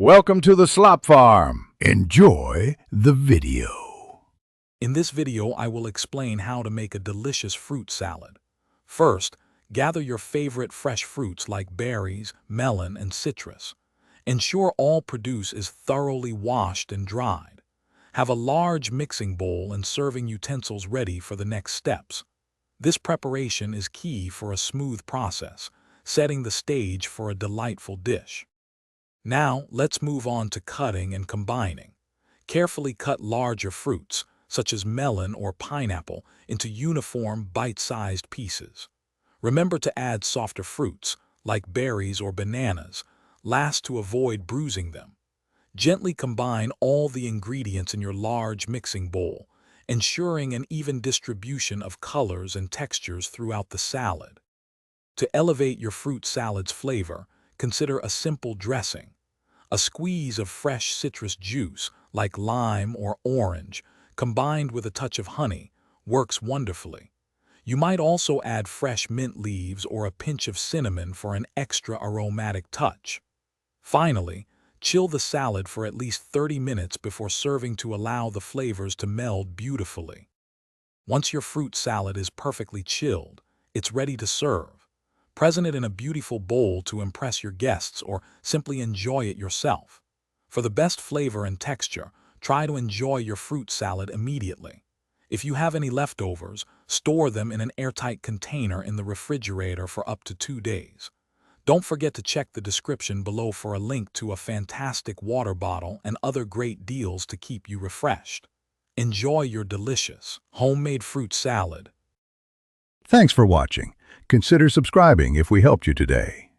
Welcome to the Slop Farm. Enjoy the video. In this video, I will explain how to make a delicious fruit salad. First, gather your favorite fresh fruits like berries, melon, and citrus. Ensure all produce is thoroughly washed and dried. Have a large mixing bowl and serving utensils ready for the next steps. This preparation is key for a smooth process, setting the stage for a delightful dish. Now, let's move on to cutting and combining. Carefully cut larger fruits, such as melon or pineapple, into uniform, bite-sized pieces. Remember to add softer fruits, like berries or bananas, last to avoid bruising them. Gently combine all the ingredients in your large mixing bowl, ensuring an even distribution of colors and textures throughout the salad. To elevate your fruit salad's flavor, consider a simple dressing. A squeeze of fresh citrus juice, like lime or orange, combined with a touch of honey, works wonderfully. You might also add fresh mint leaves or a pinch of cinnamon for an extra aromatic touch. Finally, chill the salad for at least 30 minutes before serving to allow the flavors to meld beautifully. Once your fruit salad is perfectly chilled, it's ready to serve. Present it in a beautiful bowl to impress your guests or simply enjoy it yourself. For the best flavor and texture, try to enjoy your fruit salad immediately. If you have any leftovers, store them in an airtight container in the refrigerator for up to 2 days. Don't forget to check the description below for a link to a fantastic water bottle and other great deals to keep you refreshed. Enjoy your delicious, homemade fruit salad. Thanks for watching. Consider subscribing if we helped you today.